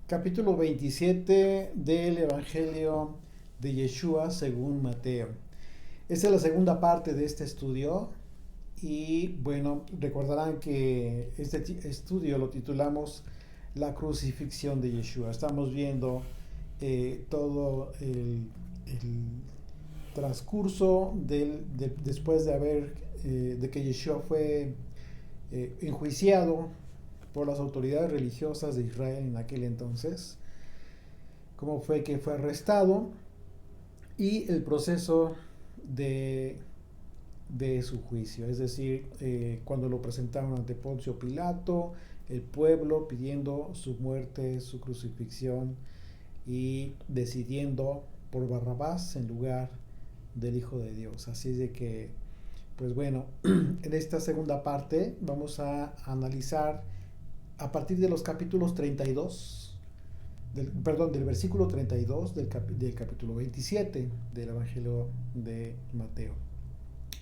Capítulo 27 del Evangelio de Yeshua según Mateo. Esta es la segunda parte de este estudio y bueno, recordarán que este estudio lo titulamos La crucifixión de Yeshua. Estamos viendo todo el transcurso después de que Yeshua fue enjuiciado por las autoridades religiosas de Israel en aquel entonces, cómo fue que fue arrestado y el proceso de, de su juicio, es decir, cuando lo presentaron ante Poncio Pilato, el pueblo pidiendo su muerte, su crucifixión y decidiendo por Barrabás en lugar del Hijo de Dios. Así de que, pues bueno, en esta segunda parte vamos a analizar a partir de los capítulos 32, del versículo 32 del capítulo 27 del Evangelio de Mateo.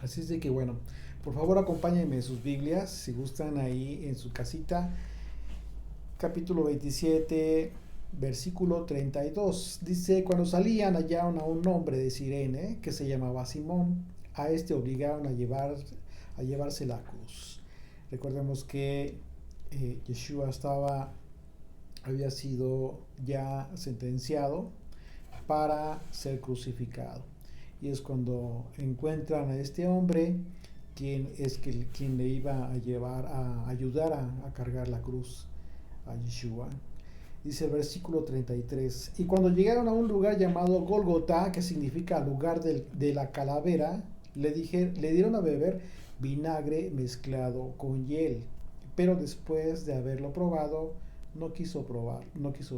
Así es de que bueno, por favor acompáñenme en sus Biblias, si gustan ahí en su casita, capítulo 27, versículo 32. Dice, cuando salían hallaron a un hombre de Cirene que se llamaba Simón. A este obligaron a llevarse la cruz. Recordemos que Yeshua había sido ya sentenciado para ser crucificado. Y es cuando encuentran a este hombre, quien le iba a llevar, a ayudar a cargar la cruz a Yeshua. Dice el versículo 33, y cuando llegaron a un lugar llamado Golgotá, que significa lugar de la calavera, le dieron a beber vinagre mezclado con hiel, pero después de haberlo probado, no quiso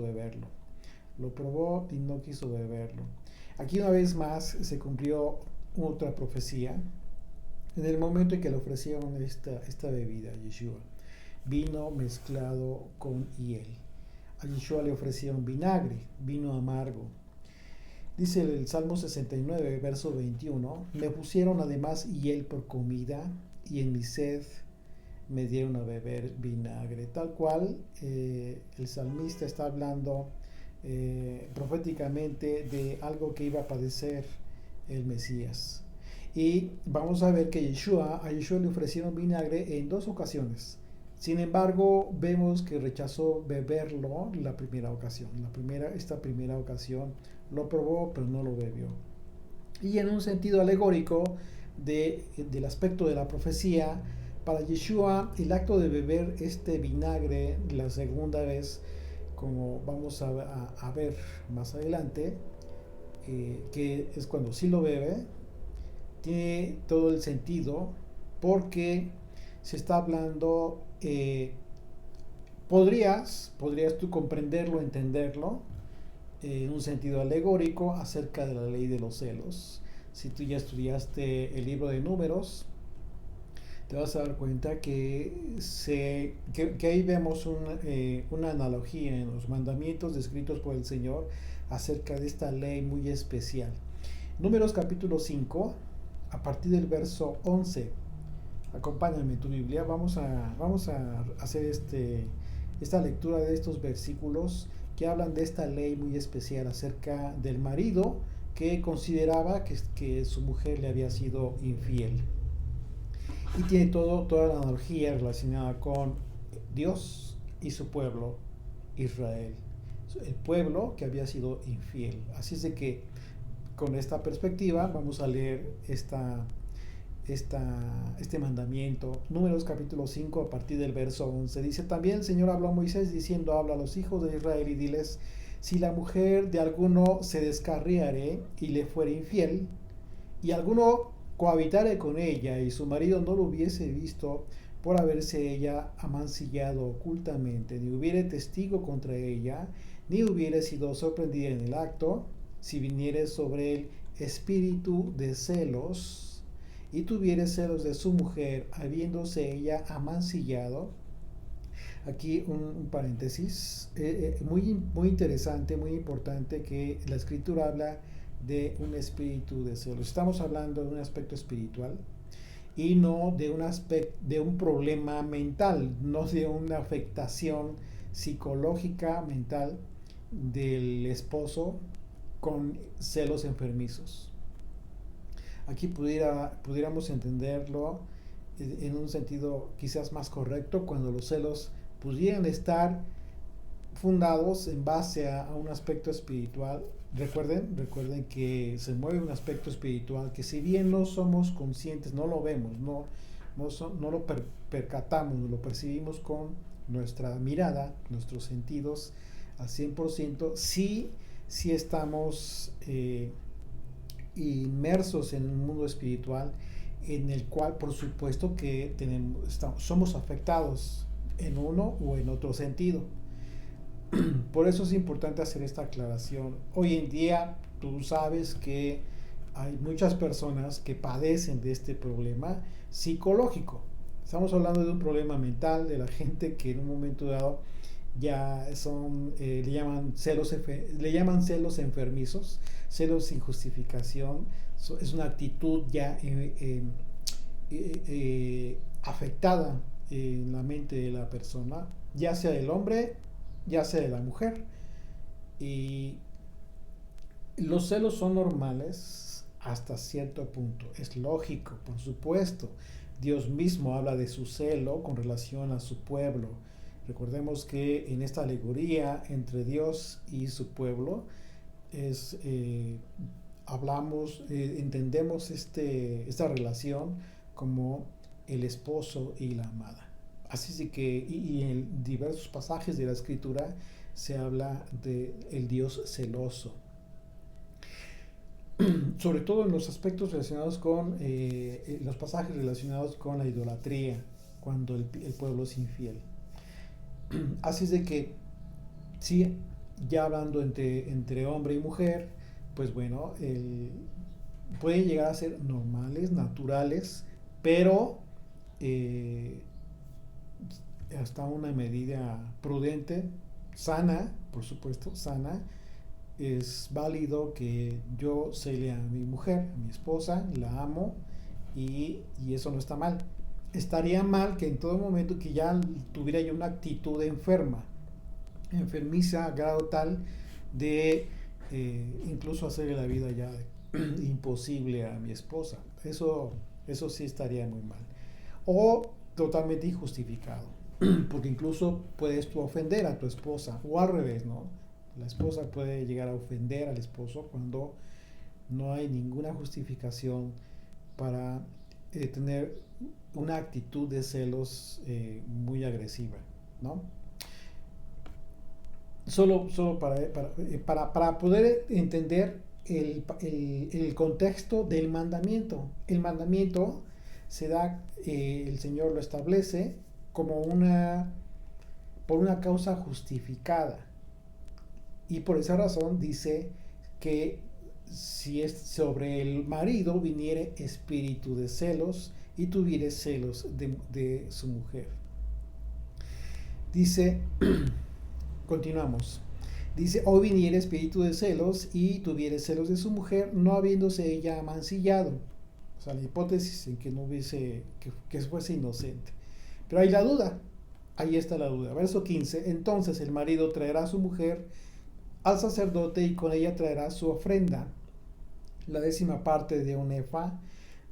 beberlo. Lo probó y no quiso beberlo. Aquí una vez más se cumplió otra profecía en el momento en que le ofrecieron esta bebida a Yeshua, vino mezclado con hiel. A Yeshua le ofrecieron vinagre, vino amargo. Dice el Salmo 69, verso 21, me pusieron además hiel por comida y en mi sed me dieron a beber vinagre. Tal cual el salmista está hablando proféticamente de algo que iba a padecer el Mesías. Y vamos a ver que a Yeshua le ofrecieron vinagre en dos ocasiones. Sin embargo, vemos que rechazó beberlo la primera ocasión. Esta primera ocasión lo probó, pero no lo bebió. Y en un sentido alegórico del aspecto de la profecía, para Yeshua el acto de beber este vinagre la segunda vez, como vamos a ver más adelante, que es cuando sí lo bebe, tiene todo el sentido porque se está hablando, podrías tú comprenderlo, entenderlo en un sentido alegórico acerca de la ley de los celos. Si tú ya estudiaste el libro de Números, te vas a dar cuenta que ahí vemos una analogía en los mandamientos descritos por el Señor acerca de esta ley muy especial. Números capítulo 5, a partir del verso 11. Acompáñame en tu Biblia, vamos a hacer esta lectura de estos versículos que hablan de esta ley muy especial acerca del marido que consideraba que su mujer le había sido infiel. Y tiene toda la analogía relacionada con Dios y su pueblo, Israel. El pueblo que había sido infiel. Así es de que con esta perspectiva vamos a leer este mandamiento. Números capítulo 5 a partir del verso 11. Dice, también el Señor habló a Moisés diciendo, habla a los hijos de Israel y diles, si la mujer de alguno se descarriare y le fuere infiel, y alguno cohabitare con ella y su marido no lo hubiese visto por haberse ella amancillado ocultamente, ni hubiere testigo contra ella, ni hubiere sido sorprendida en el acto, si viniere sobre él espíritu de celos, y tuviere celos de su mujer, habiéndose ella amancillado. Aquí un paréntesis, muy interesante, muy importante, que la escritura habla de un espíritu de celos. Estamos hablando de un aspecto espiritual y no de un problema mental, no de una afectación psicológica mental del esposo con celos enfermizos. Aquí pudiéramos entenderlo en un sentido quizás más correcto, cuando los celos pudieran estar fundados en base a un aspecto espiritual. Recuerden que se mueve un aspecto espiritual que, si bien no somos conscientes, no lo vemos, no lo percatamos, no lo percibimos con nuestra mirada, nuestros sentidos al 100%, sí estamos inmersos en un mundo espiritual en el cual, por supuesto, que somos afectados en uno o en otro sentido. Por eso es importante hacer esta aclaración. Hoy en día tú sabes que hay muchas personas que padecen de este problema psicológico. Estamos hablando de un problema mental de la gente que en un momento dado ya le llaman celos enfermizos, celos sin justificación. Es una actitud ya afectada en la mente de la persona, ya sea del hombre, ya sea de la mujer. Y los celos son normales hasta cierto punto. Es lógico, por supuesto. Dios mismo habla de su celo con relación a su pueblo. Recordemos que en esta alegoría entre Dios y su pueblo entendemos esta relación como el esposo y la amada. Así es que, y en diversos pasajes de la Escritura se habla de el Dios celoso. Sobre todo en los aspectos relacionados con los pasajes relacionados con la idolatría, cuando el pueblo es infiel. Así es de que, sí, ya hablando entre hombre y mujer, pues bueno, pueden llegar a ser normales, naturales, pero hasta una medida prudente, sana, por supuesto, sana. Es válido que yo cele a mi mujer, a mi esposa, la amo, y eso no está mal. Estaría mal que en todo momento que ya tuviera yo una actitud enfermiza a grado tal de incluso hacerle la vida ya imposible a mi esposa. Eso sí estaría muy mal. O totalmente injustificado, porque incluso puedes tú ofender a tu esposa, o al revés, ¿no? La esposa puede llegar a ofender al esposo cuando no hay ninguna justificación para tener una actitud de celos muy agresiva, ¿no? Solo para poder entender el contexto del mandamiento. El mandamiento se da, el Señor lo establece como por una causa justificada. Y por esa razón dice que si es sobre el marido viniere espíritu de celos y tuviere celos de su mujer. Dice, continuamos. Dice, o viniere espíritu de celos y tuviere celos de su mujer, no habiéndose ella amancillado. O sea, la hipótesis en que no hubiese, que fuese inocente. Pero hay la duda. Ahí está la duda. Verso 15. Entonces el marido traerá a su mujer al sacerdote y con ella traerá su ofrenda, la 10ª parte de un efa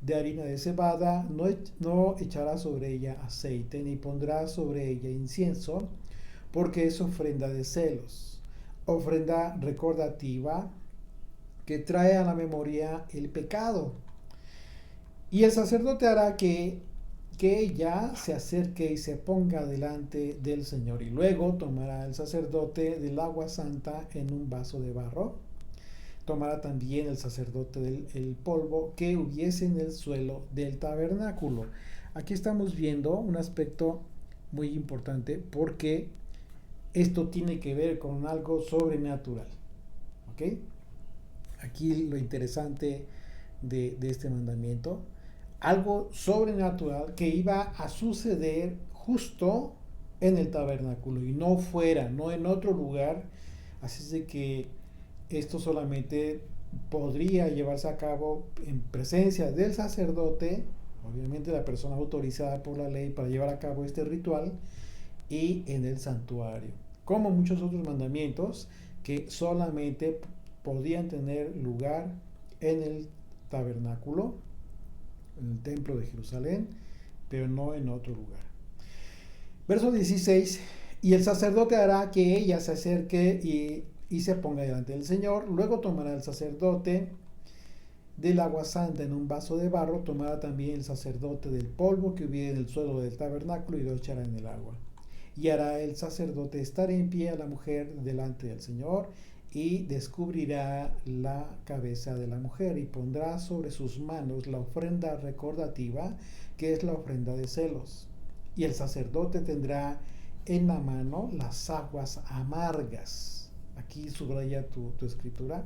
de harina de cebada. No echará sobre ella aceite, ni pondrá sobre ella incienso, porque es ofrenda de celos, ofrenda recordativa que trae a la memoria el pecado. Y el sacerdote hará que ella se acerque y se ponga delante del Señor, y luego tomará el sacerdote del agua santa en un vaso de barro. Tomará también el sacerdote el polvo que hubiese en el suelo del tabernáculo. Aquí estamos viendo un aspecto muy importante, porque esto tiene que ver con algo sobrenatural. ¿Ok? Aquí lo interesante de este mandamiento, algo sobrenatural que iba a suceder justo en el tabernáculo y no fuera, no en otro lugar. Así es de que esto solamente podría llevarse a cabo en presencia del sacerdote, obviamente la persona autorizada por la ley para llevar a cabo este ritual, y en el santuario. Como muchos otros mandamientos que solamente podían tener lugar en el tabernáculo, en el templo de Jerusalén, pero no en otro lugar. Verso 16, y el sacerdote hará que ella se acerque y se ponga delante del Señor. Luego tomará el sacerdote del agua santa en un vaso de barro, tomará también el sacerdote del polvo que hubiere en el suelo del tabernáculo y lo echará en el agua. Y hará el sacerdote estar en pie a la mujer delante del Señor y descubrirá la cabeza de la mujer y pondrá sobre sus manos la ofrenda recordativa, que es la ofrenda de celos. Y el sacerdote tendrá en la mano las aguas amargas. Aquí subraya tu escritura.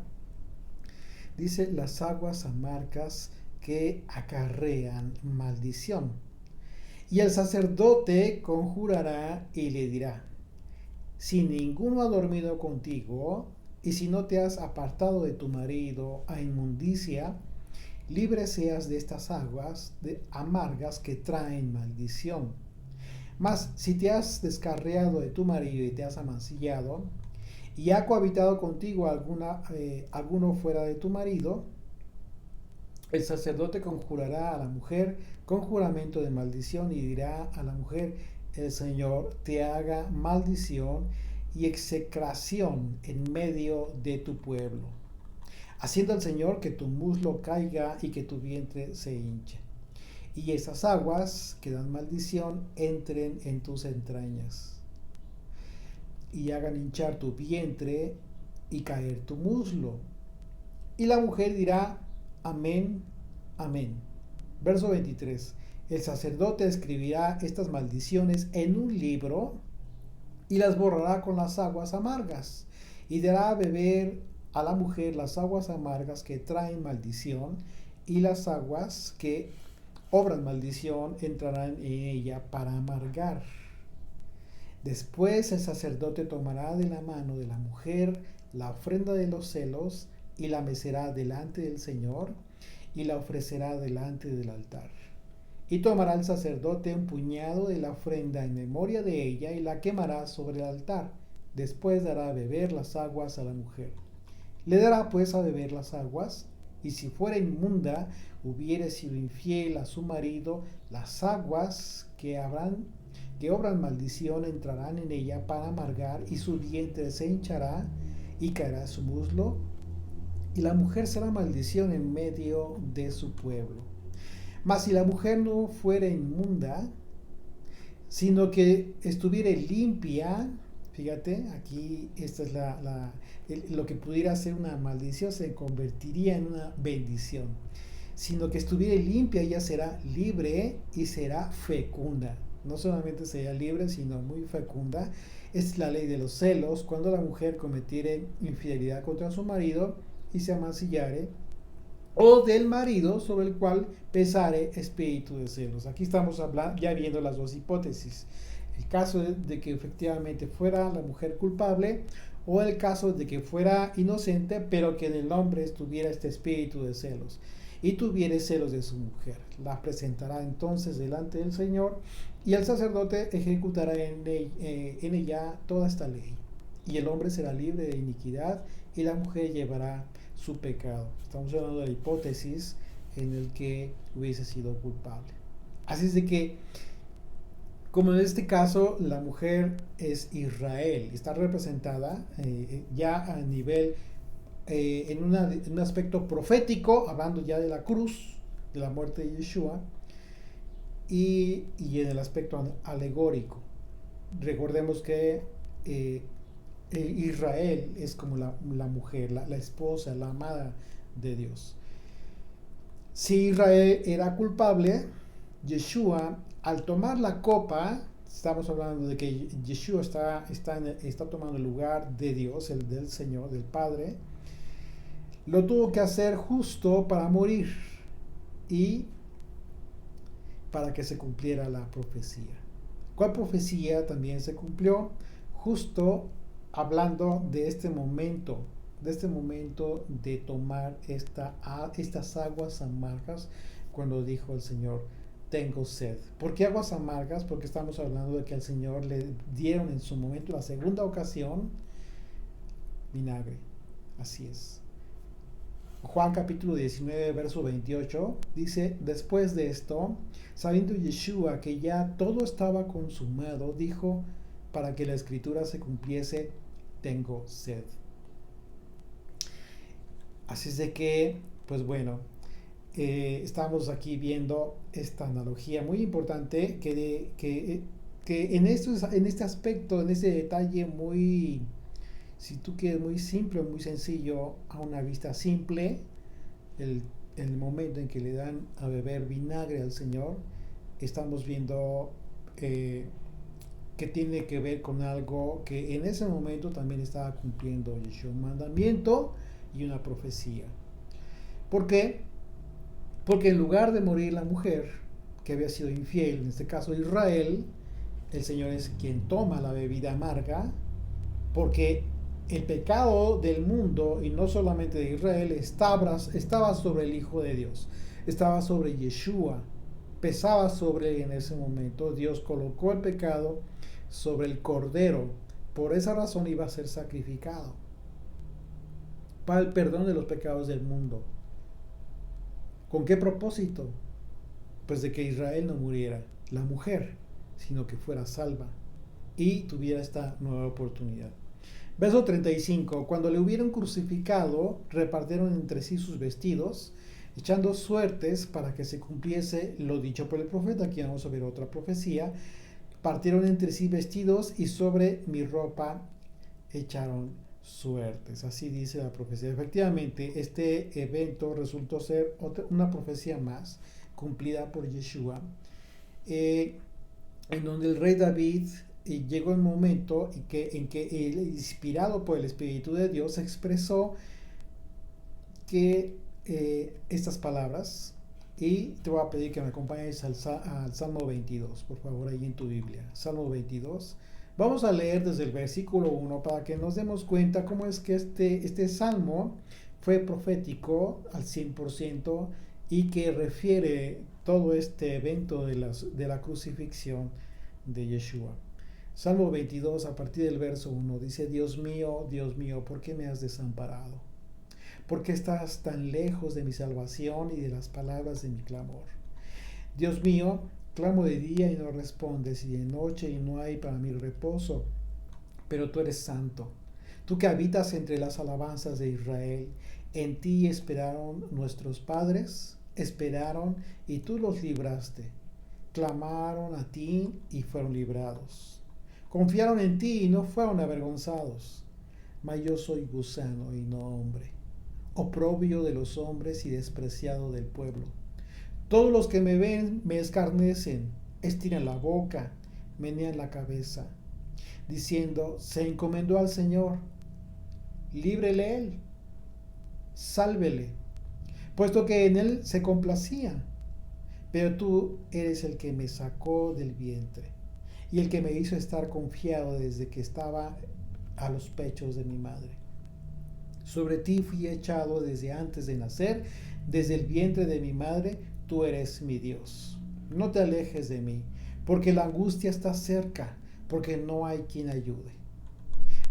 Dice las aguas amargas que acarrean maldición. Y el sacerdote conjurará y le dirá: si ninguno ha dormido contigo, y si no te has apartado de tu marido a inmundicia, libre seas de estas aguas amargas que traen maldición. Mas si te has descarriado de tu marido y te has amancillado, y ha cohabitado contigo alguno fuera de tu marido, el sacerdote conjurará a la mujer con juramento de maldición y dirá a la mujer: el Señor te haga maldición y execración en medio de tu pueblo, haciendo el Señor que tu muslo caiga y que tu vientre se hinche. Y esas aguas que dan maldición entren en tus entrañas y hagan hinchar tu vientre y caer tu muslo. Y la mujer dirá: amén, amén. Verso 23. El sacerdote escribirá estas maldiciones en un libro y las borrará con las aguas amargas, y dará a beber a la mujer las aguas amargas que traen maldición, y las aguas que obran maldición entrarán en ella para amargar. Después el sacerdote tomará de la mano de la mujer la ofrenda de los celos y la mecerá delante del Señor y la ofrecerá delante del altar. Y tomará el sacerdote un puñado de la ofrenda en memoria de ella y la quemará sobre el altar. Después dará a beber las aguas a la mujer. Le dará pues a beber las aguas, y si fuera inmunda, hubiere sido infiel a su marido, las aguas que obran maldición entrarán en ella para amargar, y su vientre se hinchará y caerá su muslo, y la mujer será maldición en medio de su pueblo. Mas si la mujer no fuera inmunda, sino que estuviera limpia, fíjate, aquí esta es lo que pudiera ser una maldición se convertiría en una bendición. Sino que estuviera limpia, ella será libre y será fecunda. No solamente será libre, sino muy fecunda. Es la ley de los celos, cuando la mujer cometiere infidelidad contra su marido y se amancillare, o del marido sobre el cual pesare espíritu de celos. Aquí estamos ya viendo las dos hipótesis. El caso de que efectivamente fuera la mujer culpable, o el caso de que fuera inocente, pero que en el hombre estuviera este espíritu de celos y tuviera celos de su mujer. La presentará entonces delante del Señor, y el sacerdote ejecutará en ella toda esta ley. Y el hombre será libre de iniquidad, y la mujer llevará su pecado. Estamos hablando de la hipótesis en el que hubiese sido culpable. Así es de que, como en este caso, la mujer es Israel, está representada ya a nivel, en un aspecto profético, hablando ya de la cruz, de la muerte de Yeshua, y en el aspecto alegórico. Recordemos que Israel es como la mujer, la esposa, la amada de Dios. Si Israel era culpable, Yeshua, al tomar la copa, estamos hablando de que Yeshua está tomando el lugar de Dios, el del Señor, del Padre, lo tuvo que hacer justo para morir y para que se cumpliera la profecía. ¿Cuál profecía también se cumplió? Justo hablando de este momento de tomar estas aguas amargas, cuando dijo el Señor: tengo sed. ¿Por qué aguas amargas? Porque estamos hablando de que al Señor le dieron en su momento, la segunda ocasión, vinagre. Así es. Juan capítulo 19, verso 28 dice, después de esto, sabiendo Yeshua que ya todo estaba consumado, dijo, para que la escritura se cumpliese, tengo sed. Así es de que, pues bueno, estamos aquí viendo esta analogía muy importante que en este aspecto, en este detalle muy, si tú quieres, muy simple, muy sencillo, a una vista simple, el, el momento en que le dan a beber vinagre al Señor, estamos viendo que tiene que ver con algo que en ese momento también estaba cumpliendo Yeshua, un mandamiento y una profecía. ¿Por qué? Porque en lugar de morir la mujer que había sido infiel, en este caso Israel, el Señor es quien toma la bebida amarga, porque el pecado del mundo, y no solamente de Israel, estaba sobre el Hijo de Dios, estaba sobre Yeshua, pesaba sobre él en ese momento. Dios colocó el pecado sobre el Cordero, por esa razón iba a ser sacrificado para el perdón de los pecados del mundo. ¿Con qué propósito? Pues de que Israel no muriera, la mujer, sino que fuera salva y tuviera esta nueva oportunidad. Verso 35. Cuando le hubieron crucificado, repartieron entre sí sus vestidos, echando suertes para que se cumpliese lo dicho por el profeta. Aquí vamos a ver otra profecía. Partieron entre sí vestidos y sobre mi ropa echaron suertes. Así dice la profecía. Efectivamente, este evento resultó ser una profecía más cumplida por Yeshua, en donde el rey David llegó el momento en que inspirado por el Espíritu de Dios, expresó que estas palabras, y te voy a pedir que me acompañes al Salmo 22, por favor, ahí en tu Biblia. Salmo 22. Vamos a leer desde el versículo 1 para que nos demos cuenta cómo es que este salmo fue profético al 100% y que refiere todo este evento de la crucifixión de Yeshua. Salmo 22, a partir del verso 1, dice, Dios mío, ¿por qué me has desamparado? ¿Por qué estás tan lejos de mi salvación y de las palabras de mi clamor? Dios mío, clamo de día y no respondes, y de noche y no hay para mí reposo. Pero tú eres santo, tú que habitas entre las alabanzas de Israel. En ti esperaron nuestros padres, esperaron y tú los libraste. Clamaron a ti y fueron librados. Confiaron en ti y no fueron avergonzados. Mas yo soy gusano y no hombre, oprobio de los hombres y despreciado del pueblo. Todos los que me ven me escarnecen, estiran la boca, menean la cabeza, diciendo, se encomendó al Señor, líbrele él, sálvele, puesto que en él se complacía. Pero tú eres el que me sacó del vientre y el que me hizo estar confiado desde que estaba a los pechos de mi madre. Sobre ti fui echado desde antes de nacer, desde el vientre de mi madre, tú eres mi Dios. No te alejes de mí, porque la angustia está cerca, porque no hay quien ayude.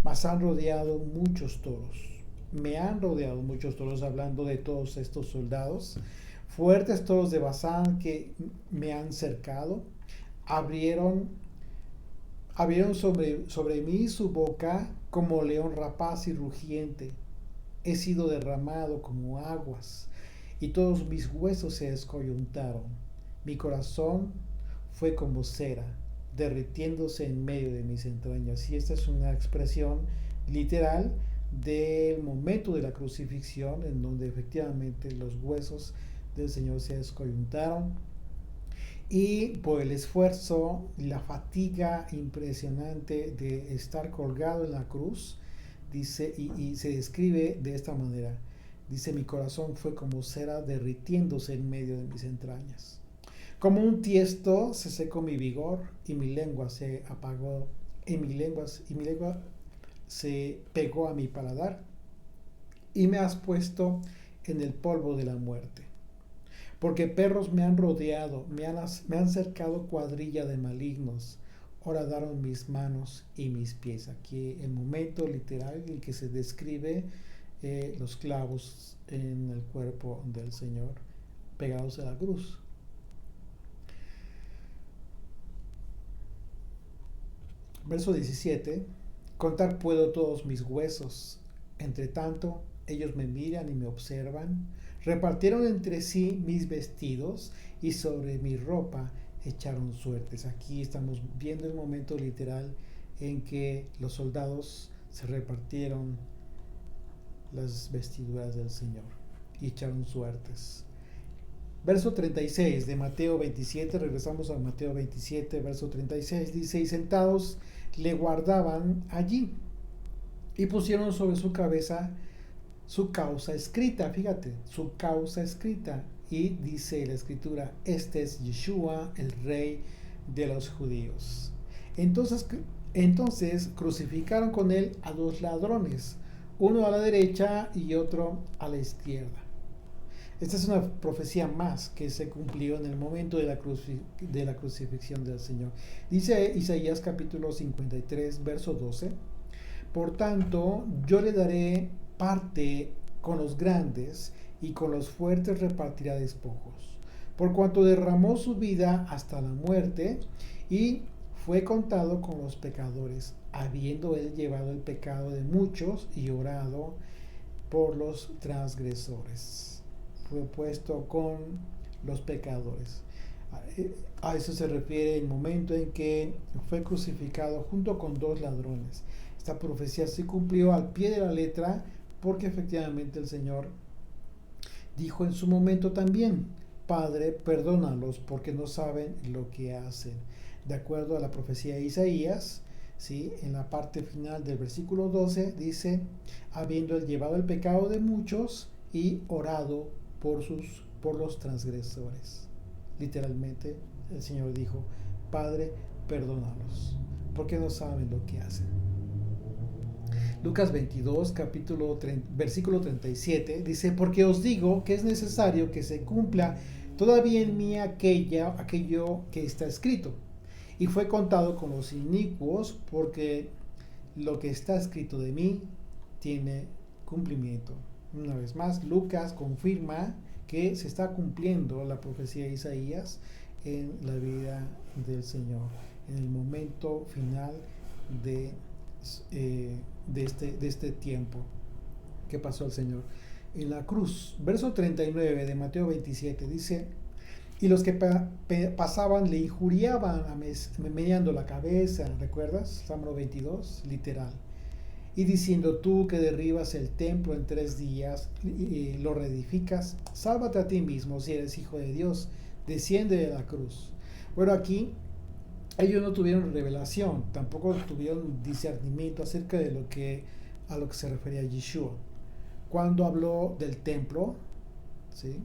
Mas han rodeado muchos toros. Me han rodeado muchos toros, hablando de todos estos soldados. Fuertes toros de Basán que me han cercado. Abrieron sobre mí su boca como león rapaz y rugiente. He sido derramado como aguas, y todos mis huesos se descoyuntaron. Mi corazón fue como cera, derritiéndose en medio de mis entrañas. Y esta es una expresión literal del momento de la crucifixión, en donde efectivamente los huesos del Señor se descoyuntaron. Y por el esfuerzo y la fatiga impresionante de estar colgado en la cruz, dice, y se describe de esta manera. Dice, mi corazón fue como cera derritiéndose en medio de mis entrañas. Como un tiesto se secó mi vigor y mi lengua se apagó, y mi lengua se pegó a mi paladar, y me has puesto en el polvo de la muerte. Porque perros me han rodeado, me han cercado cuadrilla de malignos, horadaron mis manos y mis pies. Aquí el momento literal en que se describe los clavos en el cuerpo del Señor pegados a la cruz. Verso 17. Contar puedo todos mis huesos. Entre tanto, ellos me miran y me observan. Repartieron entre sí mis vestidos y sobre mi ropa echaron suertes. Aquí estamos viendo el momento literal en que los soldados se repartieron las vestiduras del Señor y echaron suertes. Verso 36 de Mateo 27, regresamos a Mateo 27, verso 36, dice, y sentados le guardaban allí y pusieron sobre su cabeza su causa escrita, fíjate, su causa escrita, y dice la escritura, este es Yeshua, el rey de los judíos. Entonces crucificaron con él a dos ladrones, uno a la derecha y otro a la izquierda. Esta es una profecía más que se cumplió en el momento de la crucifixión del Señor. Dice Isaías capítulo 53, verso 12, por tanto, yo le daré parte con los grandes y con los fuertes repartirá despojos, por cuanto derramó su vida hasta la muerte y fue contado con los pecadores, habiendo él llevado el pecado de muchos y orado por los transgresores. Fue puesto con los pecadores. A eso se refiere el momento en que fue crucificado junto con dos ladrones. Esta profecía se cumplió al pie de la letra porque efectivamente el Señor dijo en su momento también, Padre, perdónalos porque no saben lo que hacen. De acuerdo a la profecía de Isaías, ¿sí? En la parte final del versículo 12 dice, habiendo llevado el pecado de muchos y orado por los transgresores. Literalmente el Señor dijo, Padre, perdónalos porque no saben lo que hacen. Lucas 22, versículo 37, dice, porque os digo que es necesario que se cumpla todavía en mí aquello que está escrito. Y fue contado con los inicuos, porque lo que está escrito de mí tiene cumplimiento. Una vez más, Lucas confirma que se está cumpliendo la profecía de Isaías en la vida del Señor, en el momento final de este tiempo que pasó el Señor en la cruz. Verso 39 de Mateo 27 dice, y los que pasaban le injuriaban meneando la cabeza, ¿recuerdas? Salmo 22, literal. Y diciendo, tú que derribas el templo en 3 días y lo reedificas, sálvate a ti mismo si eres hijo de Dios, desciende de la cruz. Bueno, aquí ellos no tuvieron revelación, tampoco tuvieron discernimiento acerca de a lo que se refería Yeshua. Cuando habló del templo, ¿sí?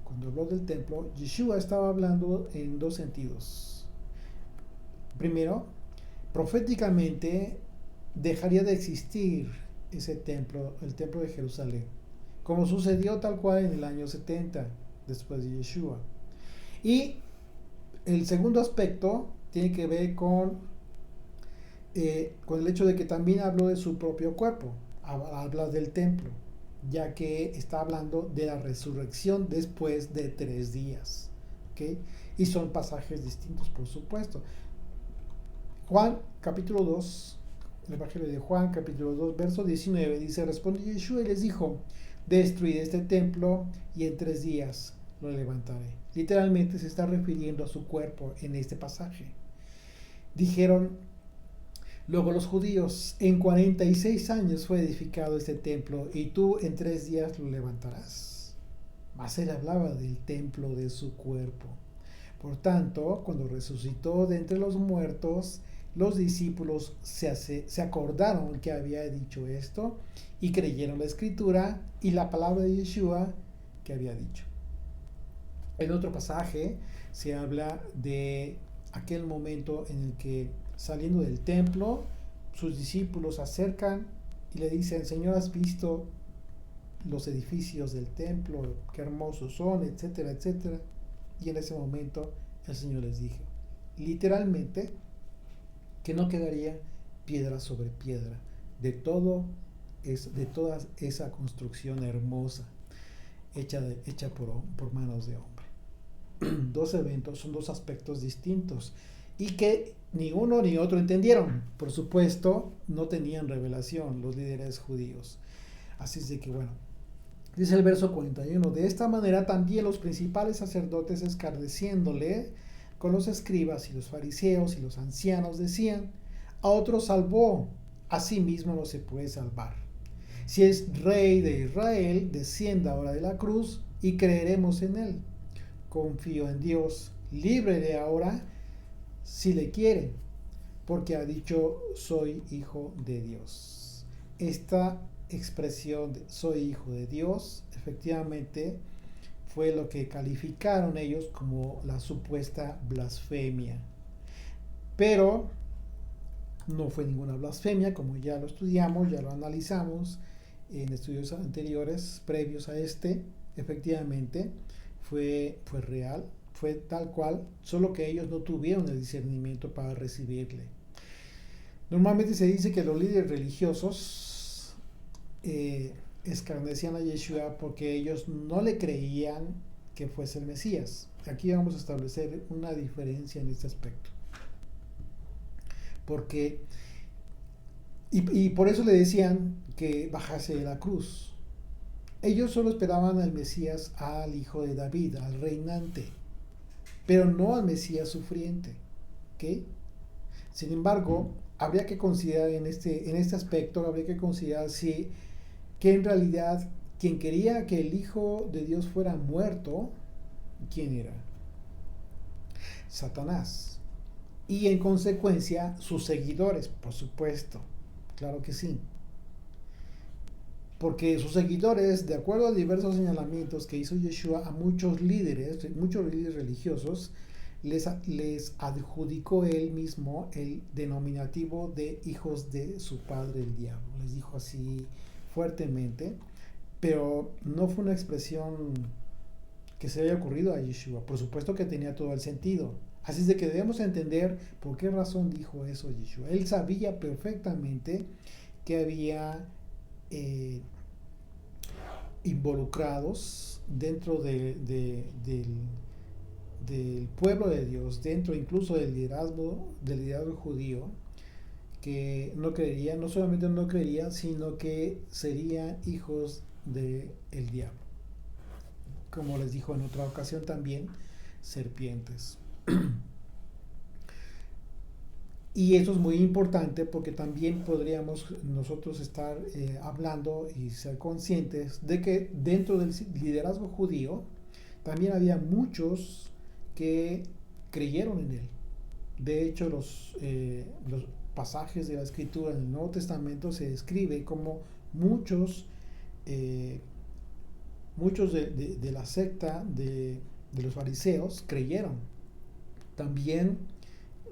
Cuando habló del templo, Yeshua estaba hablando en 2 sentidos. Primero, proféticamente dejaría de existir ese templo, el templo de Jerusalén, como sucedió tal cual en el año 70 después de Yeshua. Y el segundo aspecto tiene que ver con el hecho de que también habló de su propio cuerpo, habla del templo, ya que está hablando de la resurrección después de 3 días. ¿Okay? Y son pasajes distintos, por supuesto. Juan, capítulo 2, el Evangelio de Juan, capítulo 2, verso 19, dice, respondió Yeshua y les dijo, destruid este templo y en 3 días lo levantaré. Literalmente se está refiriendo a su cuerpo en este pasaje. Dijeron luego los judíos, en 46 años fue edificado este templo y tú en 3 días lo levantarás. Mas él hablaba del templo de su cuerpo. Por tanto, cuando resucitó de entre los muertos, los discípulos se acordaron que había dicho esto y creyeron la escritura y la palabra de Yeshua que había dicho. En otro pasaje se habla de aquel momento en el que saliendo del templo, sus discípulos se acercan y le dicen, Señor, ¿has visto los edificios del templo? Qué hermosos son, etcétera, etcétera. Y en ese momento el Señor les dijo, literalmente, que no quedaría piedra sobre piedra de todo de toda esa construcción hermosa hecha por manos de hombre. Dos eventos son dos aspectos distintos y que ni uno ni otro entendieron. Por supuesto, no tenían revelación los líderes judíos. Así es de que, bueno, dice el verso 41, de esta manera también los principales sacerdotes, escarneciéndole con los escribas y los fariseos y los ancianos, decían, a otro salvó, a sí mismo no se puede salvar. Si es rey de Israel, descienda ahora de la cruz y creeremos en él. Confío en Dios, líbrele ahora si le quiere, porque ha dicho soy hijo de Dios. Esta expresión de soy hijo de Dios efectivamente fue lo que calificaron ellos como la supuesta blasfemia, pero no fue ninguna blasfemia, como ya lo estudiamos, ya lo analizamos en estudios anteriores previos a este. Efectivamente fue real, fue tal cual, solo que ellos no tuvieron el discernimiento para recibirle. Normalmente se dice que los líderes religiosos escarnecían a Yeshua porque ellos no le creían que fuese el Mesías. Aquí vamos a establecer una diferencia en este aspecto. Porque, y por eso le decían que bajase de la cruz. Ellos solo esperaban al Mesías, al hijo de David, al reinante, pero no al Mesías sufriente. ¿Okay? Sin embargo, habría que considerar en este aspecto, habría que considerar que en realidad quien quería que el Hijo de Dios fuera muerto, ¿quién era? Satanás. Y en consecuencia sus seguidores, por supuesto, claro que sí. Porque sus seguidores, de acuerdo a diversos señalamientos que hizo Yeshua a muchos líderes religiosos, les adjudicó él mismo el denominativo de hijos de su padre el diablo. Les dijo así fuertemente, pero no fue una expresión que se haya ocurrido a Yeshua. Por supuesto que tenía todo el sentido. Así es de que debemos entender por qué razón dijo eso Yeshua. Él sabía perfectamente que había involucrados dentro del pueblo de Dios, dentro incluso del liderazgo judío, que no creerían, no solamente no creerían, sino que serían hijos del diablo. Como les dijo en otra ocasión también, serpientes. Y eso es muy importante porque también podríamos nosotros estar hablando y ser conscientes de que dentro del liderazgo judío también había muchos que creyeron en él. De hecho, los pasajes de la Escritura en el Nuevo Testamento se describe como muchos de la secta de los fariseos creyeron. También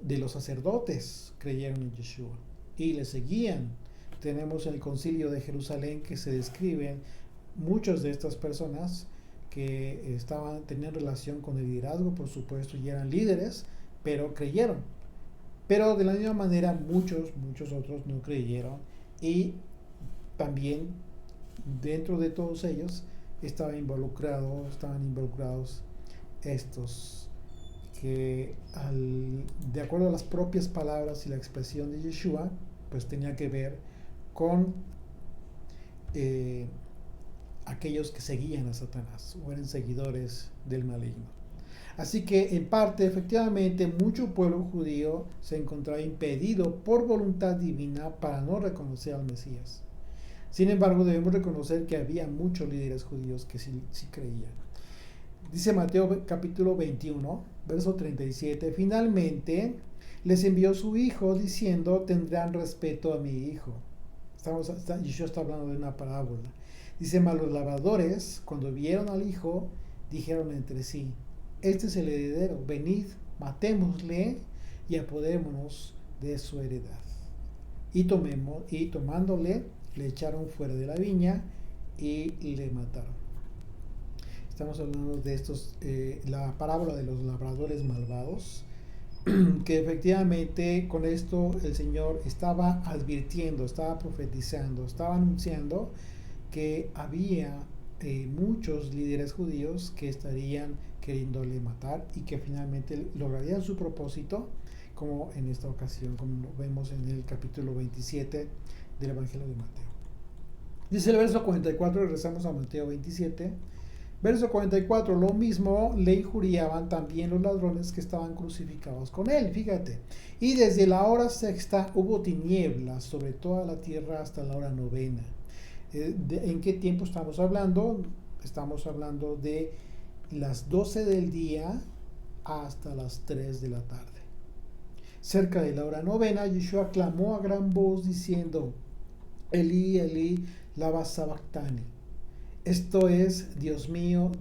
de los sacerdotes creyeron en Yeshua y le seguían. Tenemos el concilio de Jerusalén que se describen muchas de estas personas que tenían relación con el liderazgo, por supuesto, y eran líderes, pero creyeron. Pero de la misma manera muchos otros no creyeron, y también dentro de todos ellos estaban involucrados estos que de acuerdo a las propias palabras y la expresión de Yeshua, pues tenía que ver con aquellos que seguían a Satanás o eran seguidores del maligno. Así que en parte, efectivamente, mucho pueblo judío se encontraba impedido por voluntad divina para no reconocer al Mesías. Sin embargo, debemos reconocer que había muchos líderes judíos que sí creían. Dice Mateo capítulo 21, verso 37, finalmente les envió su hijo diciendo, tendrán respeto a mi hijo. Yeshua está hablando de una parábola. Dice, mas los labradores, cuando vieron al hijo, dijeron entre sí, este es el heredero, venid, matémosle y apoderémonos de su heredad. Y tomándole, le echaron fuera de la viña y le mataron. Estamos hablando de la parábola de los labradores malvados, que efectivamente con esto el Señor estaba advirtiendo, estaba profetizando, estaba anunciando que había muchos líderes judíos que estarían queriéndole matar y que finalmente lograrían su propósito, como en esta ocasión, como lo vemos en el capítulo 27 del Evangelio de Mateo. Dice el verso 44, regresamos a Mateo 27. Verso 44, lo mismo le injuriaban también los ladrones que estaban crucificados con él, fíjate. Y desde la hora sexta hubo tinieblas sobre toda la tierra hasta la hora novena. ¿En qué tiempo estamos hablando? Estamos hablando de las 12 del día hasta las 3 de la tarde. Cerca de la hora novena, Yeshua clamó a gran voz diciendo, Elí, Elí, lama sabactani. Esto es, Dios mío,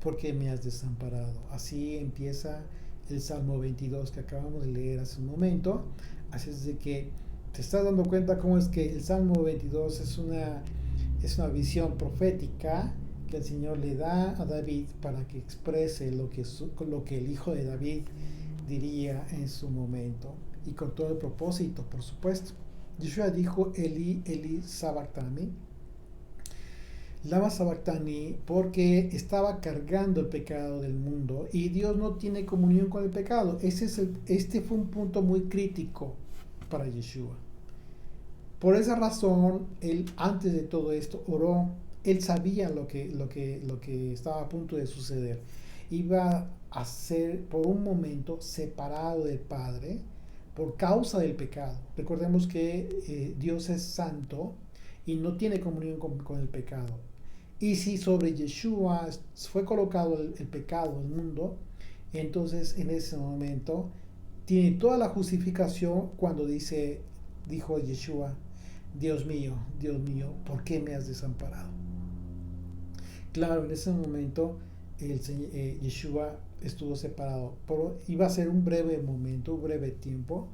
¿por qué me has desamparado? Así empieza el Salmo 22 que acabamos de leer hace un momento. Así es de que te estás dando cuenta cómo es que el Salmo 22 es una visión profética que el Señor le da a David para que exprese lo que el hijo de David diría en su momento, y con todo el propósito, por supuesto. Yeshua dijo, Eli, Eli, sabactani. Lama sabactani, porque estaba cargando el pecado del mundo y Dios no tiene comunión con el pecado. Este fue un punto muy crítico para Yeshua. Por esa razón, él antes de todo esto oró. Él sabía lo que estaba a punto de suceder. Iba a ser por un momento separado del Padre por causa del pecado. Recordemos que Dios es santo y no tiene comunión con el pecado. Y si sobre Yeshua fue colocado el pecado del mundo, entonces en ese momento tiene toda la justificación cuando dijo Yeshua, Dios mío, ¿por qué me has desamparado? Claro, en ese momento Yeshua estuvo separado, pero iba a ser un breve momento, un breve tiempo,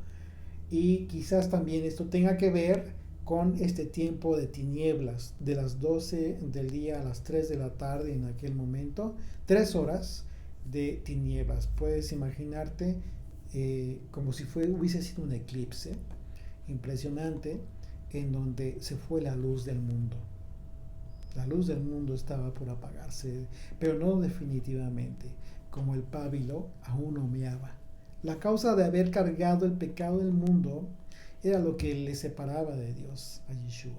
y quizás también esto tenga que ver con este tiempo de tinieblas, de las 12 del día a las 3 de la tarde en aquel momento, 3 horas de tinieblas. Puedes imaginarte como si hubiese sido un eclipse impresionante en donde se fue la luz del mundo. La luz del mundo estaba por apagarse, pero no definitivamente, como el pábilo aún humeaba. La causa de haber cargado el pecado del mundo era lo que le separaba de Dios a Yeshua.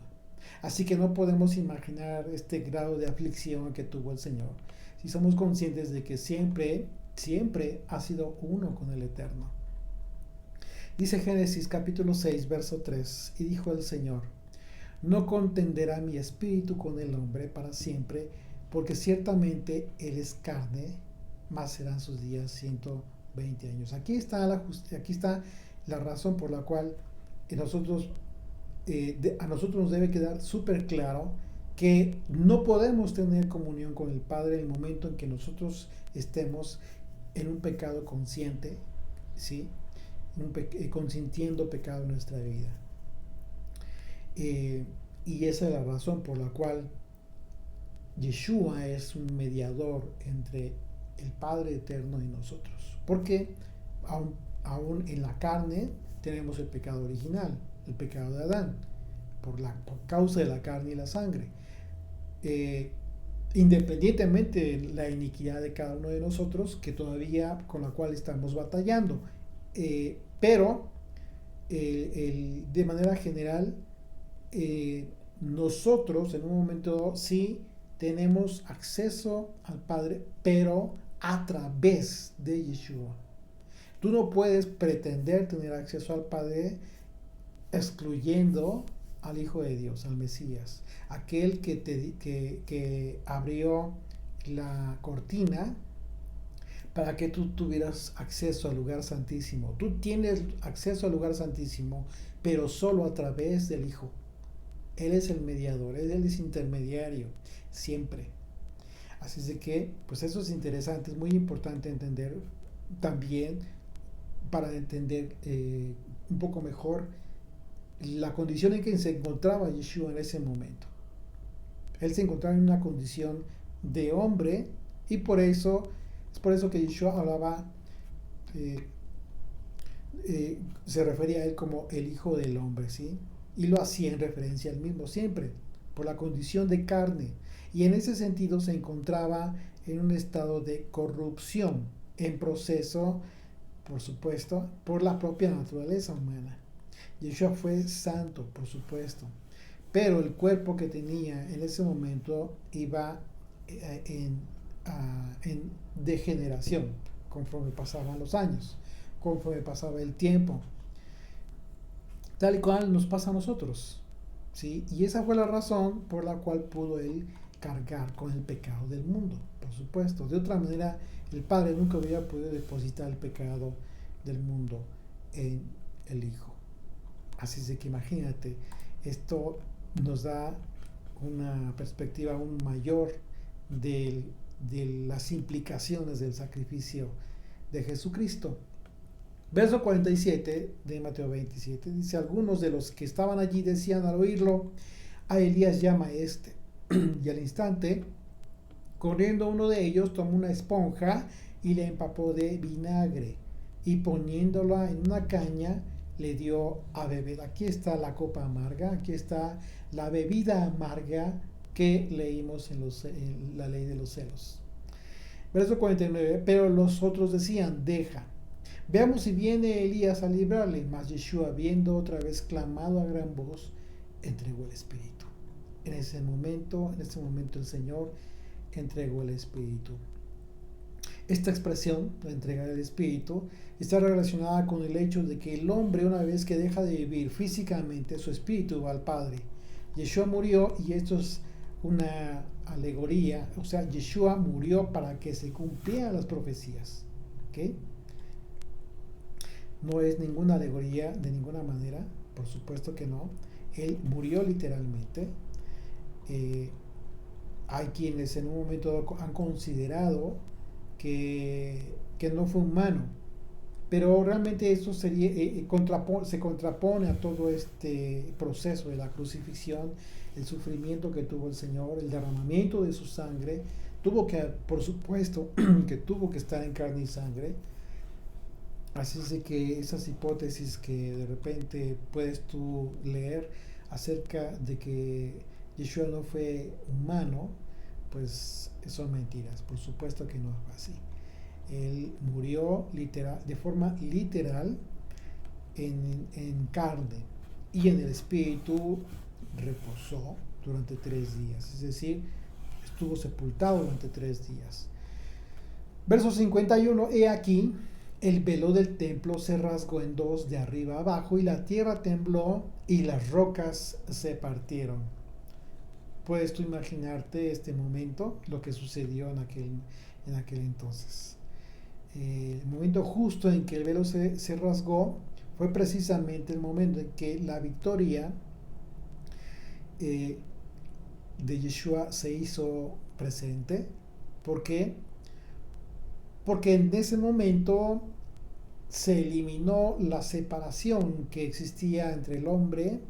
Así que no podemos imaginar este grado de aflicción que tuvo el Señor si somos conscientes de que siempre ha sido uno con el Eterno. Dice Génesis capítulo 6, verso 3, y dijo el Señor, no contenderá mi espíritu con el hombre para siempre, porque ciertamente él es carne, más serán sus días 120 años. Aquí está la razón por la cual a nosotros nos debe quedar súper claro que no podemos tener comunión con el Padre en el momento en que nosotros estemos en un pecado consciente, ¿sí? Consintiendo pecado en nuestra vida. Y esa es la razón por la cual Yeshua es un mediador entre el Padre Eterno y nosotros. Porque aún en la carne tenemos el pecado original, el pecado de Adán, por causa de la carne y la sangre. Independientemente de la iniquidad de cada uno de nosotros, que todavía con la cual estamos batallando. Pero de manera general, nosotros en un momento sí tenemos acceso al Padre, pero a través de Yeshua. Tú no puedes pretender tener acceso al Padre excluyendo al Hijo de Dios, al Mesías, aquel que abrió la cortina para que tú tuvieras acceso al lugar santísimo. Tú tienes acceso al lugar santísimo, pero solo a través del Hijo. Él es el mediador, Él es intermediario, siempre. Así es de que, pues eso es interesante, es muy importante entender también, para entender un poco mejor la condición en que se encontraba Yeshua en ese momento. Él se encontraba en una condición de hombre y es por eso que Yeshua hablaba se refería a él como el Hijo del Hombre, ¿sí? Y lo hacía en referencia al mismo siempre, por la condición de carne. Y en ese sentido se encontraba en un estado de corrupción, en proceso, por supuesto, por la propia naturaleza humana. Yeshua fue santo, por supuesto, pero el cuerpo que tenía en ese momento iba en degeneración conforme pasaban los años, conforme pasaba el tiempo, tal y cual nos pasa a nosotros, ¿sí? Y esa fue la razón por la cual pudo él cargar con el pecado del mundo, por supuesto. De otra manera, el Padre nunca hubiera podido depositar el pecado del mundo en el Hijo. Así es de que imagínate, esto nos da una perspectiva aún mayor de las implicaciones del sacrificio de Jesucristo. Verso 47 de Mateo 27 dice: algunos de los que estaban allí decían al oírlo: a Elías llama este. Y al instante, corriendo uno de ellos, tomó una esponja y le empapó de vinagre, y poniéndola en una caña le dio a beber. Aquí está la copa amarga, aquí está la bebida amarga que leímos en la ley de los celos. Verso 49, pero los otros decían: deja, veamos si viene Elías a librarle. Mas Yeshua, viendo otra vez clamado a gran voz, entregó el Espíritu. En ese momento el Señor entregó el Espíritu. Esta expresión, la entrega del Espíritu, está relacionada con el hecho de que el hombre, una vez que deja de vivir físicamente, su espíritu va al Padre. Yeshua murió, y esto es una alegoría, o sea, Yeshua murió para que se cumplieran las profecías. ¿Okay? No es ninguna alegoría de ninguna manera, por supuesto que no. Él murió literalmente. Hay quienes en un momento han considerado que no fue humano, pero realmente eso sería, se contrapone a todo este proceso de la crucifixión, el sufrimiento que tuvo el Señor, el derramamiento de su sangre. Tuvo que, por supuesto, que tuvo que estar en carne y sangre. Así es de que esas hipótesis que de repente puedes tú leer acerca de que Yeshua no fue humano, pues son mentiras. Por supuesto que no fue así. Él murió literal, de forma literal en carne, y en el espíritu reposó durante 3 días. Es decir, estuvo sepultado durante 3 días. Verso 51, he aquí, el velo del templo se rasgó en dos de arriba abajo, y la tierra tembló y las rocas se partieron. ¿Puedes tú imaginarte este momento, lo que sucedió en aquel entonces? El momento justo en que el velo se rasgó fue precisamente el momento en que la victoria de Yeshua se hizo presente. ¿Por qué? Porque en ese momento se eliminó la separación que existía entre el hombre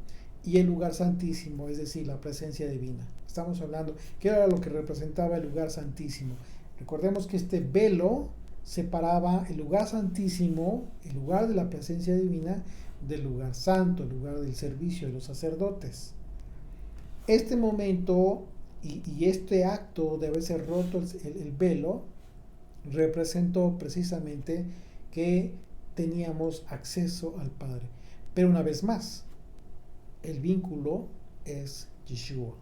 y el lugar santísimo, es decir, la presencia divina. Estamos hablando, ¿qué era lo que representaba el lugar santísimo? Recordemos que este velo separaba el lugar santísimo, el lugar de la presencia divina, del lugar santo, el lugar del servicio de los sacerdotes. Este momento y este acto de haberse roto el velo representó precisamente que teníamos acceso al Padre. Pero una vez más, el vínculo es Yeshua,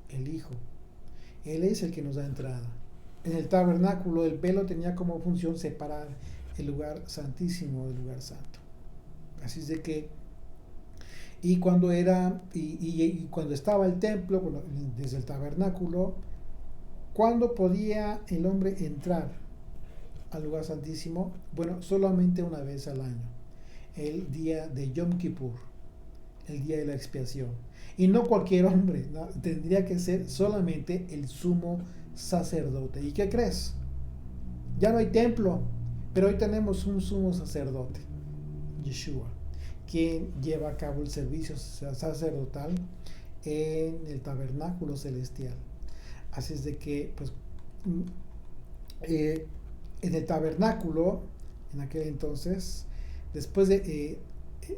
el Hijo. Él es el que nos da entrada. En el tabernáculo el velo tenía como función separar el lugar santísimo del lugar santo. Así es de que, y cuando estaba el templo, desde el tabernáculo, ¿cuándo podía el hombre entrar al lugar santísimo? Bueno, solamente una vez al año, el día de Yom Kippur, el día de la expiación. Y no cualquier hombre, ¿no? Tendría que ser solamente el sumo sacerdote. ¿Y qué crees? Ya no hay templo, pero hoy tenemos un sumo sacerdote, Yeshua, quien lleva a cabo el servicio sacerdotal en el tabernáculo celestial. Así es de que, pues, en el tabernáculo, en aquel entonces, Después,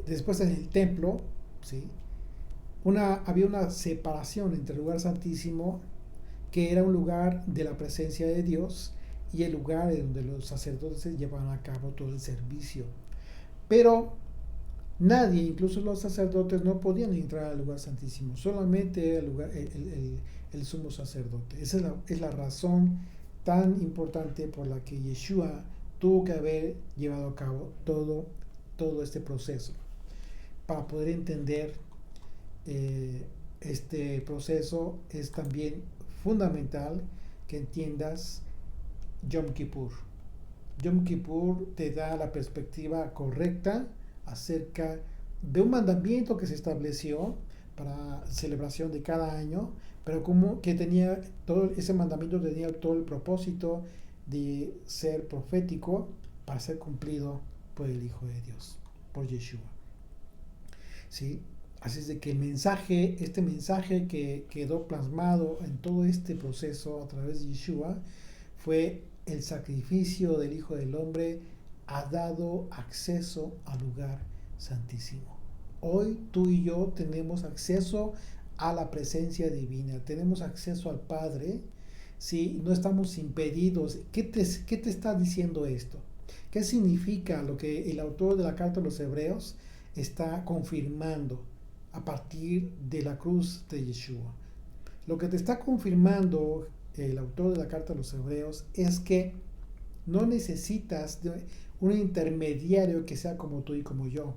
después en el templo, ¿sí? Había una separación entre el lugar santísimo, que era un lugar de la presencia de Dios, y el lugar en donde los sacerdotes llevaban a cabo todo el servicio. Pero nadie, incluso los sacerdotes, no podían entrar al lugar santísimo, solamente el sumo sacerdote. Esa es la razón tan importante por la que Yeshua tuvo que haber llevado a cabo todo este proceso. Para poder entender este proceso es también fundamental que entiendas Yom Kippur. Yom Kippur te da la perspectiva correcta acerca de un mandamiento que se estableció para celebración de cada año, pero como que tenía todo ese mandamiento tenía todo el propósito de ser profético para ser cumplido por el Hijo de Dios, por Yeshua. ¿Sí? Así es de que este mensaje que quedó plasmado en todo este proceso a través de Yeshua fue el sacrificio del Hijo del Hombre ha dado acceso al lugar santísimo. Hoy tú y yo tenemos acceso a la presencia divina, tenemos acceso al Padre, ¿sí? No estamos impedidos. ¿Qué te está diciendo esto? ¿Qué significa lo que el autor de la carta a los Hebreos está confirmando a partir de la cruz de Yeshua? Lo que te está confirmando el autor de la carta a los Hebreos es que no necesitas de un intermediario que sea como tú y como yo.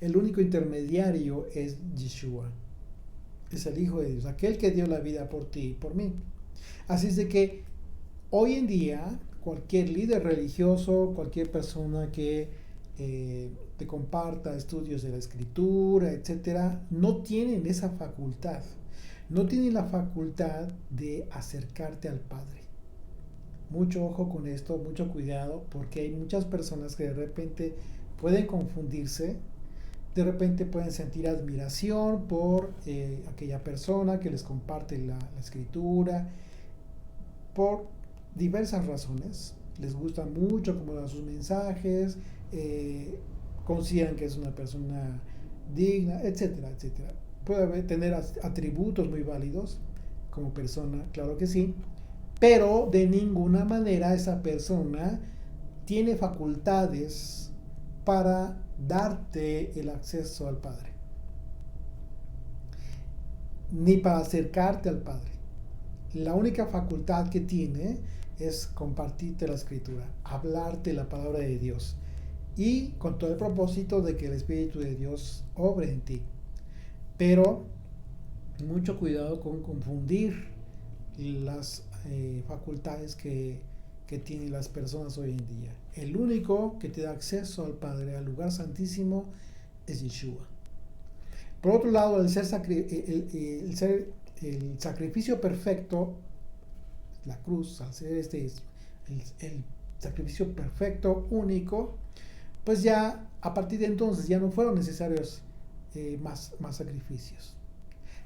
El único intermediario es Yeshua, es el Hijo de Dios, aquel que dio la vida por ti y por mí. Así es de que hoy en día cualquier líder religioso, cualquier persona que te comparta estudios de la escritura, etcétera, no tienen esa facultad. No tienen la facultad de acercarte al Padre. Mucho ojo con esto, mucho cuidado, porque hay muchas personas que de repente pueden confundirse, de repente pueden sentir admiración por aquella persona que les comparte la escritura, por diversas razones. Les gusta mucho cómo da sus mensajes, consideran que es una persona digna, etcétera, etcétera. Puede tener atributos muy válidos como persona, claro que sí, pero de ninguna manera esa persona tiene facultades para darte el acceso al Padre, ni para acercarte al Padre. La única facultad que tiene es compartirte la escritura, hablarte la palabra de Dios, y con todo el propósito de que el Espíritu de Dios obre en ti. Pero mucho cuidado con confundir las facultades que tienen las personas hoy en día. El único que te da acceso al Padre, al lugar santísimo, es Yeshua. Por otro lado, el sacrificio perfecto, la cruz, al ser el sacrificio perfecto, único, pues ya a partir de entonces ya no fueron necesarios más sacrificios.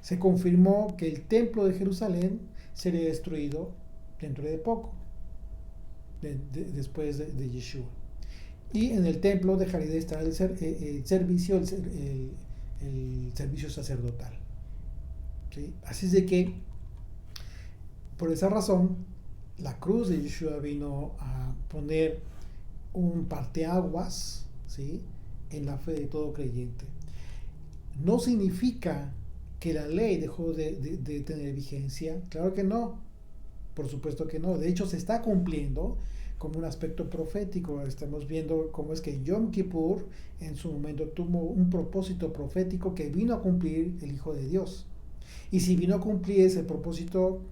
Se confirmó que el templo de Jerusalén sería destruido dentro de poco, después de Yeshua. Y en el templo dejaría de estar el servicio sacerdotal. ¿Sí? Así es de que, por esa razón, la cruz de Yeshua vino a poner un parteaguas, ¿sí?, en la fe de todo creyente. No significa que la ley dejó de tener vigencia, claro que no, por supuesto que no. De hecho, se está cumpliendo como un aspecto profético. Estamos viendo cómo es que Yom Kippur en su momento tuvo un propósito profético que vino a cumplir el Hijo de Dios. Y si vino a cumplir ese propósito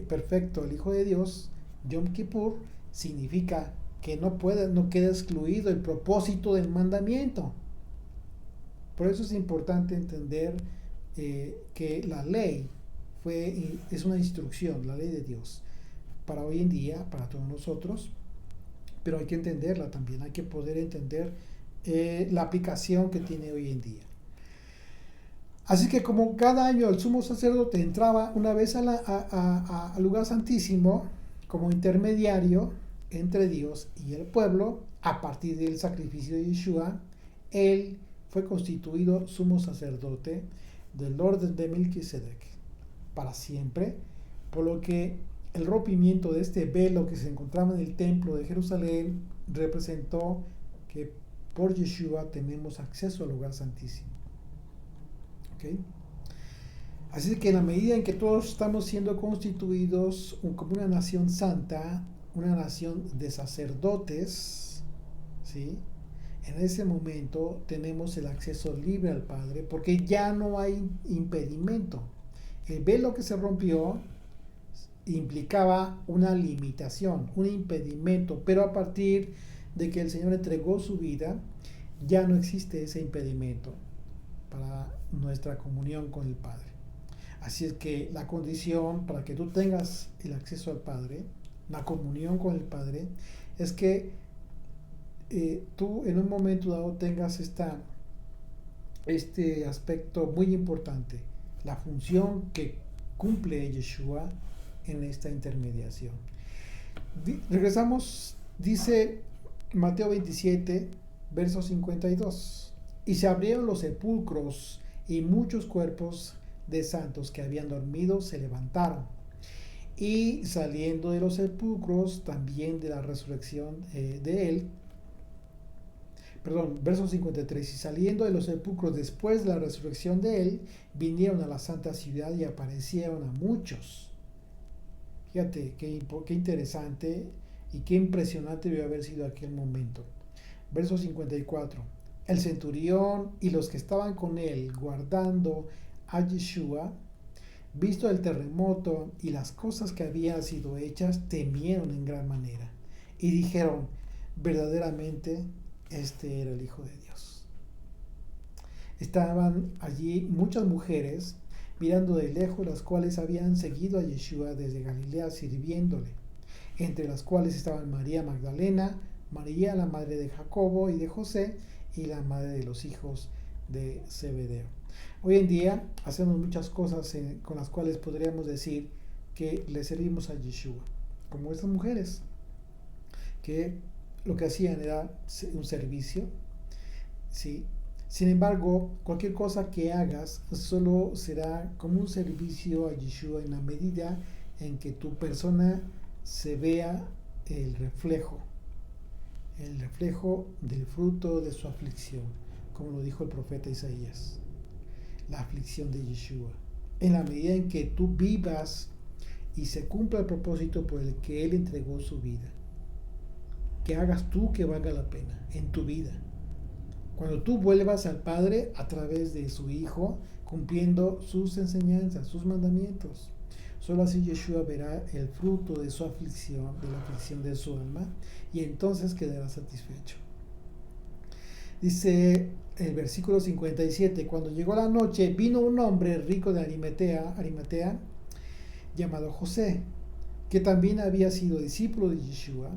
perfecto el Hijo de Dios, Yom Kippur significa que no queda excluido el propósito del mandamiento. Por eso es importante entender que la ley es una instrucción, la ley de Dios, para hoy en día, para todos nosotros, pero hay que entenderla también, hay que poder entender la aplicación que tiene hoy en día. Así que como cada año el sumo sacerdote entraba una vez al lugar santísimo como intermediario entre Dios y el pueblo, a partir del sacrificio de Yeshua, él fue constituido sumo sacerdote del orden de Melquisedec para siempre, por lo que el rompimiento de este velo que se encontraba en el templo de Jerusalén representó que por Yeshua tenemos acceso al lugar santísimo. ¿Okay? Así que en la medida en que todos estamos siendo constituidos como una nación santa, una nación de sacerdotes, ¿sí? En ese momento tenemos el acceso libre al Padre porque ya no hay impedimento. El velo que se rompió implicaba una limitación, un impedimento, pero a partir de que el Señor entregó su vida, ya no existe ese impedimento para nuestra comunión con el Padre. Así es que la condición para que tú tengas el acceso al Padre, la comunión con el Padre, es que tú en un momento dado tengas este aspecto muy importante, la función que cumple Yeshua en esta intermediación. Regresamos, dice Mateo 27, verso 52. Y se abrieron los sepulcros y muchos cuerpos de santos que habían dormido se levantaron. Y saliendo de los sepulcros, también de la resurrección de él, verso 53, y saliendo de los sepulcros después de la resurrección de él, vinieron a la santa ciudad y aparecieron a muchos. Fíjate qué interesante y qué impresionante debe haber sido aquel momento. Verso 54, el centurión y los que estaban con él guardando a Yeshua, visto el terremoto y las cosas que habían sido hechas, temieron en gran manera y dijeron, verdaderamente este era el Hijo de Dios. Estaban allí muchas mujeres mirando de lejos, las cuales habían seguido a Yeshua desde Galilea sirviéndole, entre las cuales estaban María Magdalena, María la madre de Jacobo y de José, y la madre de los hijos de Zebedeo. Hoy en día hacemos muchas cosas con las cuales podríamos decir que le servimos a Yeshua, como estas mujeres, que lo que hacían era un servicio, ¿sí? Sin embargo, cualquier cosa que hagas solo será como un servicio a Yeshua en la medida en que tu persona se vea el reflejo del fruto de su aflicción, como lo dijo el profeta Isaías, la aflicción de Yeshua. En la medida en que tú vivas y se cumpla el propósito por el que Él entregó su vida, que hagas tú que valga la pena en tu vida. Cuando tú vuelvas al Padre a través de su Hijo, cumpliendo sus enseñanzas, sus mandamientos. Solo así Yeshua verá el fruto de su aflicción, de la aflicción de su alma, y entonces quedará satisfecho. Dice el versículo 57, cuando llegó la noche, vino un hombre rico de Arimatea, llamado José, que también había sido discípulo de Yeshua,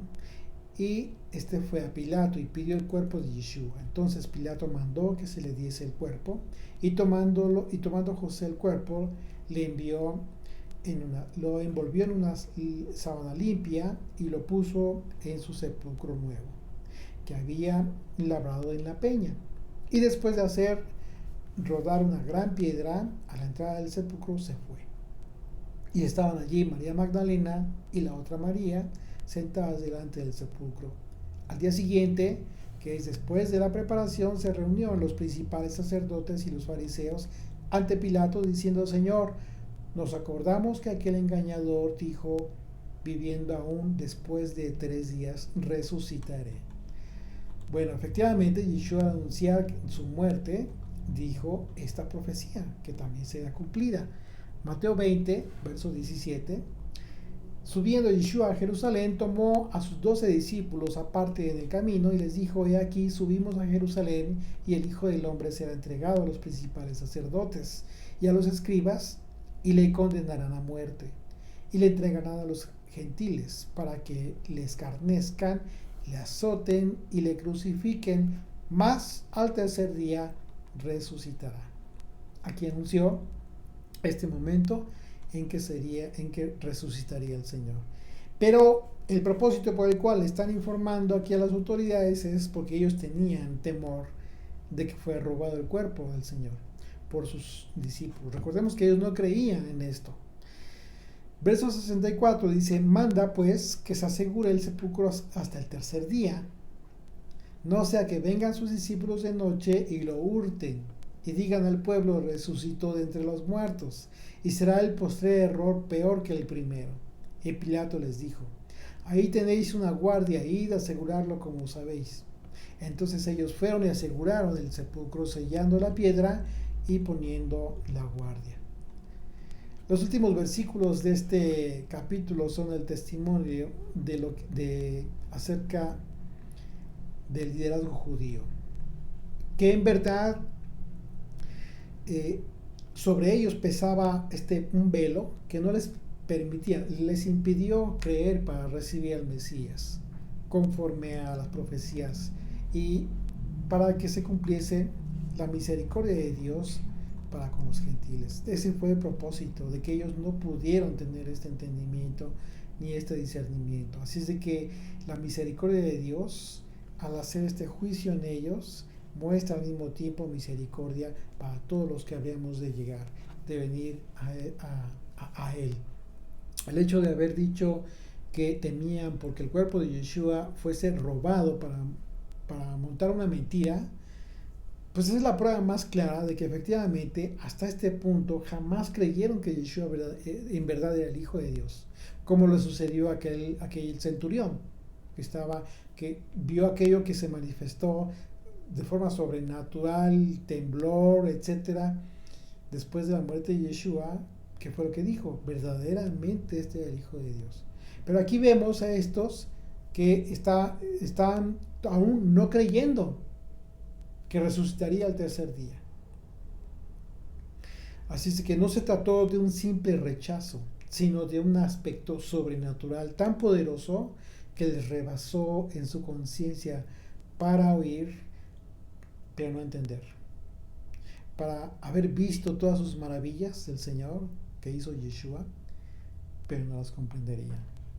y este fue a Pilato y pidió el cuerpo de Yeshua. Entonces Pilato mandó que se le diese el cuerpo, y tomando José el cuerpo, lo envolvió en una sábana limpia y lo puso en su sepulcro nuevo, que había labrado en la peña. Y después de hacer rodar una gran piedra a la entrada del sepulcro, se fue. Y estaban allí María Magdalena y la otra María, sentadas delante del sepulcro. Al día siguiente, que es después de la preparación, se reunieron los principales sacerdotes y los fariseos ante Pilato, diciendo, Señor, nos acordamos que aquel engañador dijo, viviendo aún después de 3 días, resucitaré. Bueno, efectivamente, Yeshua al anunciar su muerte, dijo esta profecía, que también será cumplida. Mateo 20, verso 17. Subiendo Yeshua a Jerusalén, tomó a sus 12 discípulos aparte en el camino y les dijo, he aquí, subimos a Jerusalén y el Hijo del Hombre será entregado a los principales sacerdotes y a los escribas y le condenarán a muerte y le entregarán a los gentiles para que le escarnezcan, le azoten y le crucifiquen, mas al tercer día resucitará. Aquí anunció este momento en que resucitaría el Señor. Pero El propósito por el cual están informando aquí a las autoridades es porque ellos tenían temor de que fuera robado el cuerpo del Señor por sus discípulos. Recordemos que ellos no creían en esto. Verso 64 dice, manda pues que se asegure el sepulcro hasta el tercer día, no sea que vengan sus discípulos de noche y lo hurten y digan al pueblo, resucitó de entre los muertos, y será el postrer error peor que el primero. Y Pilato les dijo, ahí tenéis una guardia, id a asegurarlo como sabéis. Entonces ellos fueron y aseguraron el sepulcro, sellando la piedra y poniendo la guardia. Los últimos versículos de este capítulo son el testimonio acerca del liderazgo judío, que en verdad sobre ellos pesaba un velo que no les permitía, les impidió creer para recibir al Mesías conforme a las profecías y para que se cumpliese la misericordia de Dios para con los gentiles. Ese fue el propósito, de que ellos no pudieron tener este entendimiento ni este discernimiento. Así es de que la misericordia de Dios, al hacer este juicio en ellos, muestra al mismo tiempo misericordia para todos los que habríamos de llegar, de venir a Él. El hecho de haber dicho que temían porque el cuerpo de Yeshua fuese robado para montar una mentira, pues esa es la prueba más clara de que efectivamente hasta este punto jamás creyeron que Yeshua en verdad era el Hijo de Dios, como le sucedió a aquel centurión que vio aquello que se manifestó de forma sobrenatural, temblor, etcétera, después de la muerte de Yeshua, que fue lo que dijo, verdaderamente este era el Hijo de Dios. Pero aquí vemos a estos que están aún no creyendo que resucitaría al tercer día. Así es que no se trató de un simple rechazo, sino de un aspecto sobrenatural tan poderoso que les rebasó en su conciencia para oír, pero no entender. Para haber visto todas sus maravillas del Señor que hizo Yeshua, pero no las comprenderían.